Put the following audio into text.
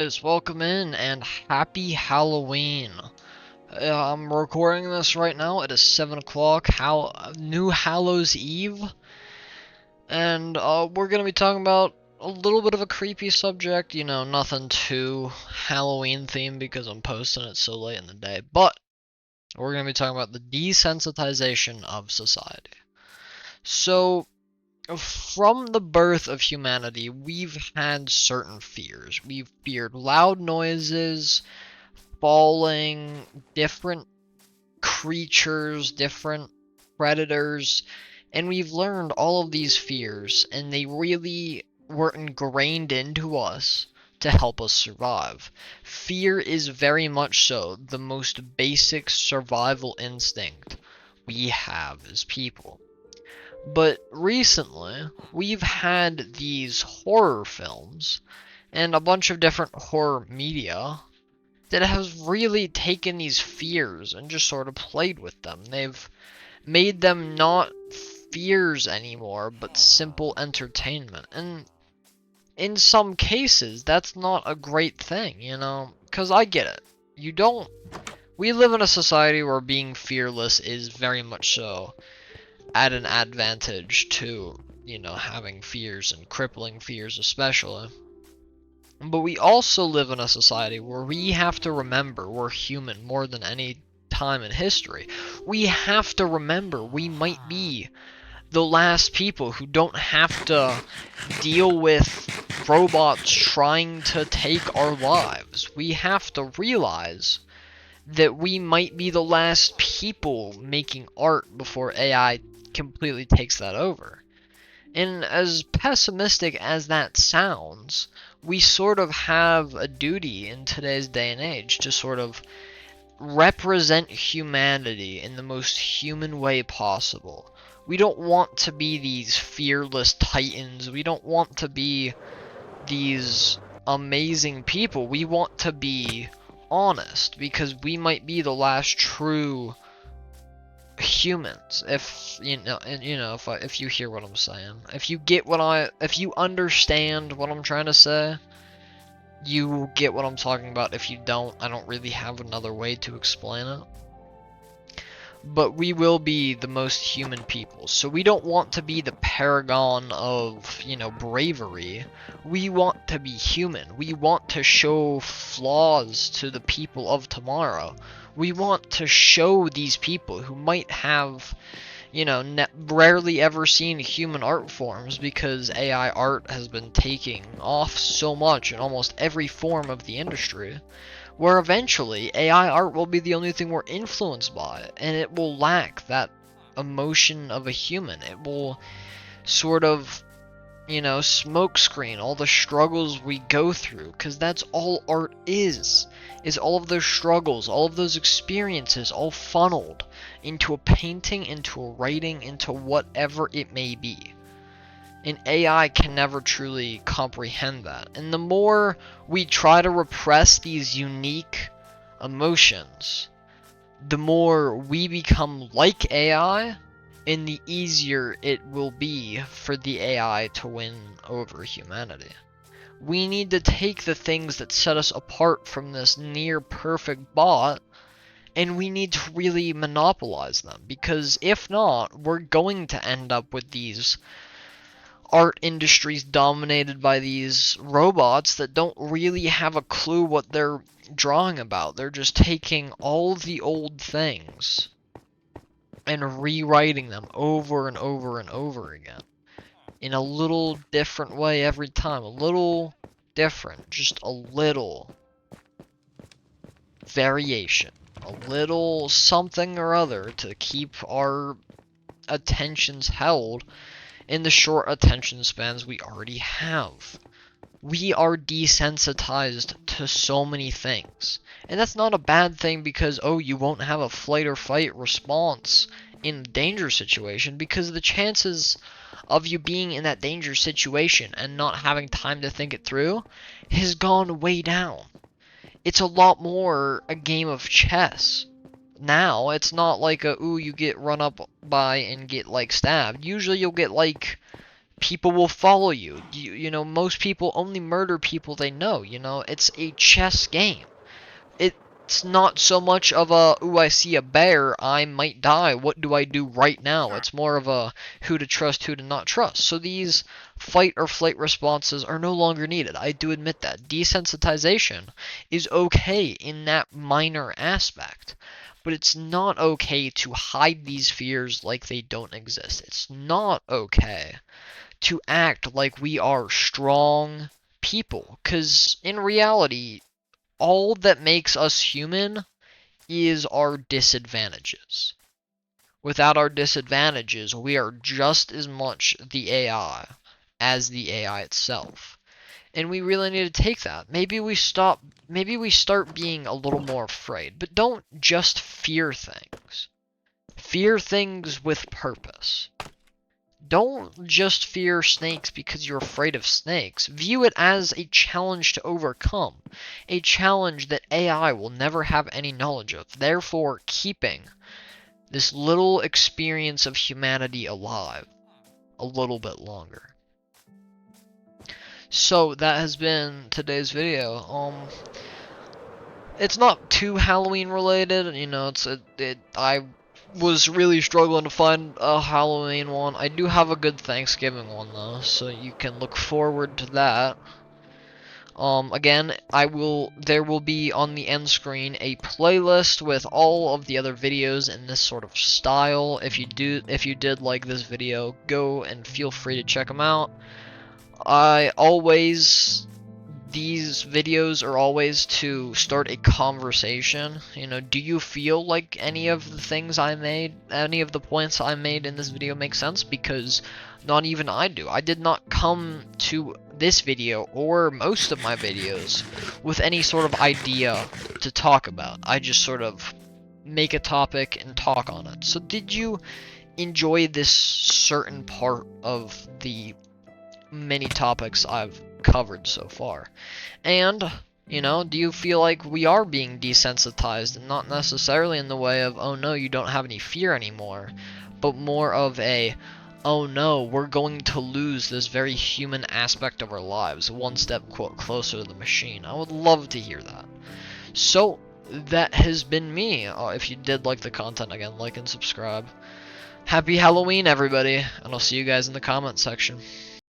Guys, welcome in and happy Halloween. I'm recording this right now. It is 7 o'clock, New Hallows Eve, and we're gonna be talking about a little bit of a creepy subject. Nothing too Halloween themed because I'm posting it so late in the day. But we're gonna be talking about the desensitization of society. So, from the birth of humanity, we've had certain fears. We've feared loud noises, falling, different creatures, different predators, and we've learned all of these fears, and they really were ingrained into us to help us survive. Fear is very much so the most basic survival instinct we have as people. But recently, we've had these horror films and a bunch of different horror media that has really taken these fears and just sort of played with them. They've made them not fears anymore, but simple entertainment. And in some cases, that's not a great thing, Because I get it. You don't. We live in a society where being fearless is very much so at an advantage to, having fears and crippling fears, especially. But we also live in a society where we have to remember we're human more than any time in history. We have to remember we might be the last people who don't have to deal with robots trying to take our lives. We have to realize that we might be the last people making art before AI completely takes that over. And as pessimistic as that sounds, we sort of have a duty in today's day and age to sort of represent humanity in the most human way possible. We don't want to be these fearless titans. We don't want to be these amazing people. We want to be honest because we might be the last true humans, if if you hear what I'm saying, if you understand what I'm trying to say, you get what I'm talking about. If you don't, I don't really have another way to explain it. But we will be the most human people, so we don't want to be the paragon of, bravery. We want to be human. We want to show flaws to the people of tomorrow. We want to show these people who might have, rarely ever seen human art forms because AI art has been taking off so much in almost every form of the industry, where eventually AI art will be the only thing we're influenced by, and it will lack that emotion of a human. It will sort of, smokescreen all the struggles we go through, because that's all art is all of those struggles, all of those experiences, all funneled into a painting, into a writing, into whatever it may be. And AI can never truly comprehend that. And the more we try to repress these unique emotions, the more we become like AI, and the easier it will be for the AI to win over humanity. We need to take the things that set us apart from this near perfect bot, and we need to really monopolize them, because if not, we're going to end up with these art industries dominated by these robots that don't really have a clue what they're drawing about. They're just taking all the old things and rewriting them over and over and over again in a little different way every time. A little different, just a little variation, a little something or other to keep our attentions held in the short attention spans we already have. We are desensitized to so many things. And that's not a bad thing because, oh, you won't have a flight or fight response in a danger situation, because the chances of you being in that danger situation and not having time to think it through has gone way down. It's a lot more a game of chess. Now, it's not like you get run up by and get, stabbed. Usually you'll get, people will follow you. You know, most people only murder people they know. You know, it's a chess game. It's not so much of a, ooh, I see a bear, I might die, what do I do right now? It's more of a who to trust, who to not trust. So these fight or flight responses are no longer needed. I do admit that. Desensitization is okay in that minor aspect. But it's not okay to hide these fears like they don't exist. It's not okay to act like we are strong people. Because in reality, all that makes us human is our disadvantages. Without our disadvantages, we are just as much the AI as the AI itself. And we really need to take that. Maybe we start being a little more afraid, but don't just fear things. Fear things with purpose. Don't just fear snakes because you're afraid of snakes. View it as a challenge to overcome. A challenge that AI will never have any knowledge of, therefore keeping this little experience of humanity alive a little bit longer. So that has been today's video. It's not too Halloween related, you know, I was really struggling to find a Halloween one. I do have a good Thanksgiving one though, so you can look forward to that. Again, there will be on the end screen a playlist with all of the other videos in this sort of style. If you did like this video, go and feel free to check them out. These videos are always to start a conversation. You know, do you feel like any of the points I made in this video make sense? Because not even I do. I did not come to this video or most of my videos with any sort of idea to talk about. I just sort of make a topic and talk on it. So did you enjoy this certain part of the many topics I've covered so far? And, you know, do you feel like we are being desensitized, and not necessarily in the way of, oh no, you don't have any fear anymore, but more of a, oh no, we're going to lose this very human aspect of our lives, one step closer to the machine? I would love to hear that. So, that has been me. If you did like the content, again, like and subscribe. Happy Halloween, everybody, and I'll see you guys in the comment section.